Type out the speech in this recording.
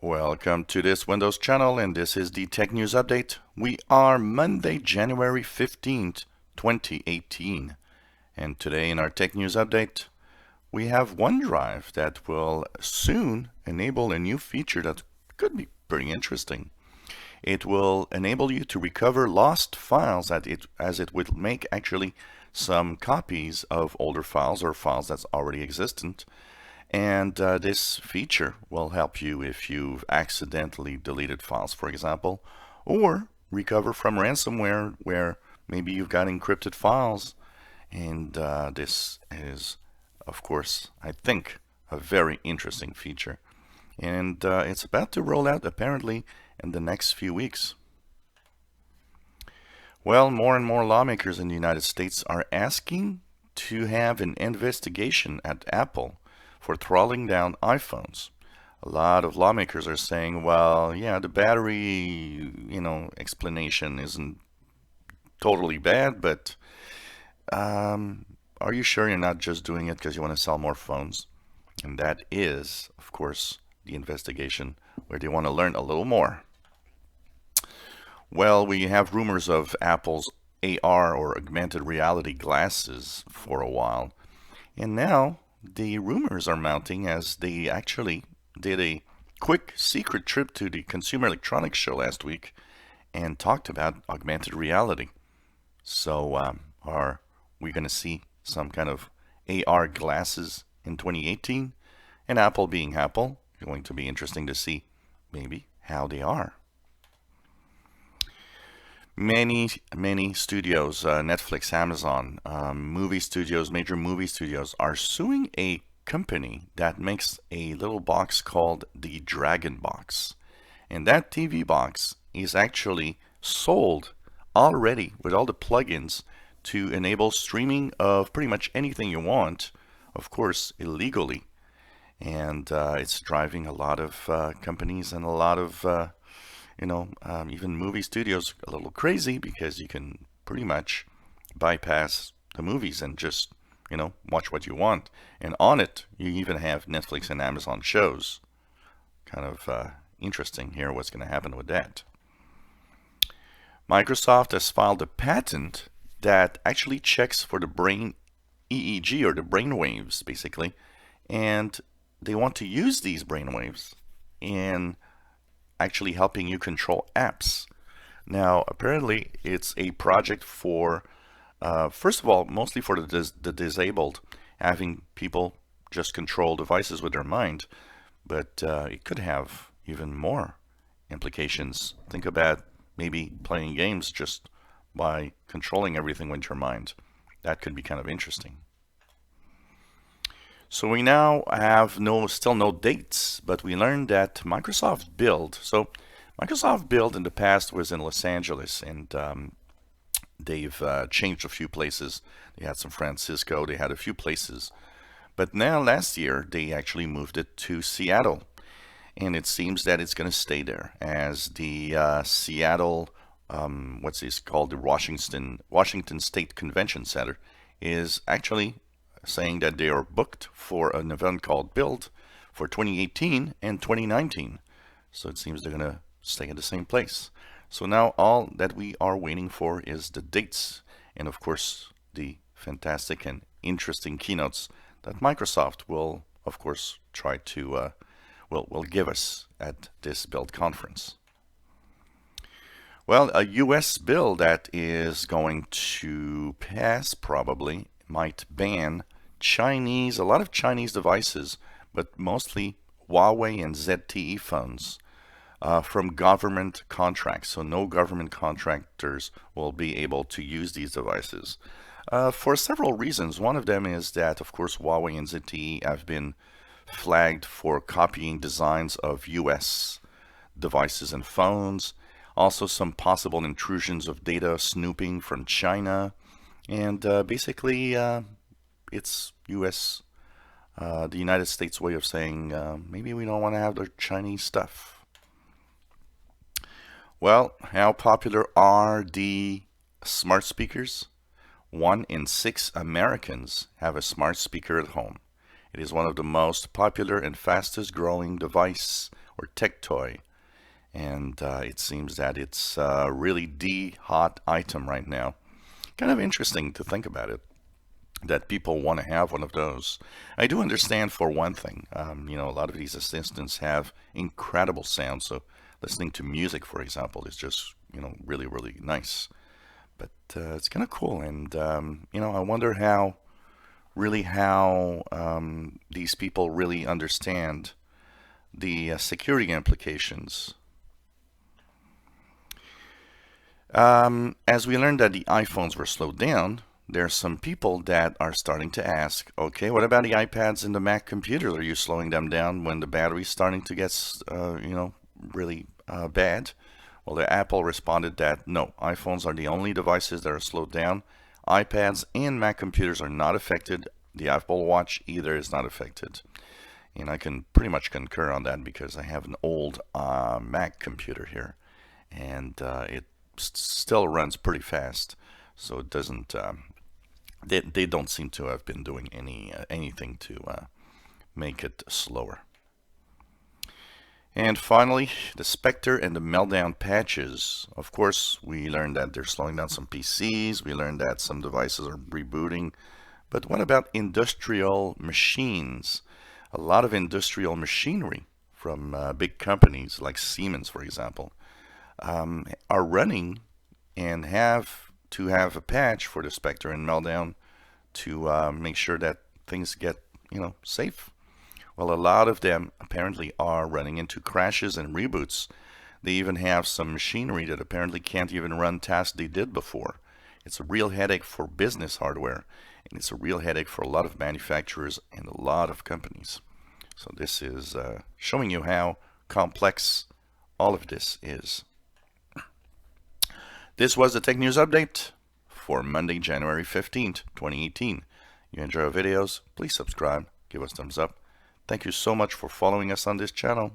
Welcome to this Windows channel, and this is the Tech News Update. We are Monday, January 15th, 2018. And today in our Tech News Update, we have OneDrive that will soon enable a new feature that could be pretty interesting. It will enable you to recover lost files as it will make actually some copies of older files or files that's already existent. And this feature will help you if you've accidentally deleted files, for example, or recover from ransomware where maybe you've got encrypted files. And this is, of course, I think, a very interesting feature. And it's about to roll out apparently in the next few weeks. Well, more and more lawmakers in the United States are asking to have an investigation at Apple for throttling down iPhones. A lot of lawmakers are saying, well, yeah, the battery, explanation isn't totally bad, but are you sure you're not just doing it because you want to sell more phones? And that is, of course, the investigation where they want to learn a little more. Well, we have rumors of Apple's AR or augmented reality glasses for a while. And now the rumors are mounting as they actually did a quick secret trip to the Consumer Electronics Show last week and talked about augmented reality. So are we going to see some kind of AR glasses in 2018? And Apple being Apple, it's going to be interesting to see maybe how they are. Many studios, Netflix, Amazon, movie studios, major movie studios are suing a company that makes a little box called the Dragon Box. And that TV box is actually sold already with all the plugins to enable streaming of pretty much anything you want, of course, illegally. And it's driving a lot of companies and a lot of even movie studios a little crazy because you can pretty much bypass the movies and just, watch what you want. And on it, you even have Netflix and Amazon shows. Kind of interesting here what's going to happen with that. Microsoft has filed a patent that actually checks for the brain EEG or the brain waves, basically. And they want to use these brain waves in actually helping you control apps. Now, apparently, it's a project for, first of all, mostly for the disabled, having people just control devices with their mind, but it could have even more implications. Think about maybe playing games just by controlling everything with your mind. That could be kind of interesting. So we now have still no dates, but we learned that Microsoft Build. So Microsoft Build in the past was in Los Angeles, and they've changed a few places. They had San Francisco, they had a few places. But now last year, they actually moved it to Seattle. And it seems that it's going to stay there as the Seattle, what's this called, the Washington State Convention Center is actually saying that they are booked for an event called Build for 2018 and 2019. So it seems they're going to stay at the same place. So now all that we are waiting for is the dates and, of course, the fantastic and interesting keynotes that Microsoft will, of course, try to will give us at this Build conference. Well, a US bill that is going to pass probably might ban a lot of Chinese devices, but mostly Huawei and ZTE phones from government contracts. So no government contractors will be able to use these devices for several reasons. One of them is that, of course, Huawei and ZTE have been flagged for copying designs of US devices and phones. Also, some possible intrusions of data snooping from China. And basically, it's the United States way of saying maybe we don't want to have the Chinese stuff. Well, how popular are the smart speakers? 1 in 6 Americans have a smart speaker at home. It is one of the most popular and fastest growing device or or tech toy. And it seems that it's really the hot item right now. Kind of interesting to think about it, that people want to have one of those. I do understand for one thing, a lot of these assistants have incredible sound. So listening to music, for example, is just, really, really nice. But it's kind of cool. And, I wonder how these people really understand the security implications. As we learned that the iPhones were slowed down, there are some people that are starting to ask, okay, what about the iPads and the Mac computer? Are you slowing them down when the battery's starting to get, really bad? Well, the Apple responded that no, iPhones are the only devices that are slowed down. iPads and Mac computers are not affected. The Apple Watch either is not affected. And I can pretty much concur on that because I have an old Mac computer here, and it still runs pretty fast. So it doesn't. They don't seem to have been doing anything to make it slower. And finally, the Spectre and the Meltdown patches. Of course, we learned that they're slowing down some PCs. We learned that some devices are rebooting. But what about industrial machines? A lot of industrial machinery from big companies like Siemens, for example, are running and have to have a patch for the Spectre and Meltdown to make sure that things get, safe. Well, a lot of them apparently are running into crashes and reboots. They even have some machinery that apparently can't even run tasks they did before. It's a real headache for business hardware, and it's a real headache for a lot of manufacturers and a lot of companies. So this is showing you how complex all of this is. This was the Tech News Update for Monday, January 15th, 2018. You enjoy our videos, please subscribe, give us thumbs up. Thank you so much for following us on this channel.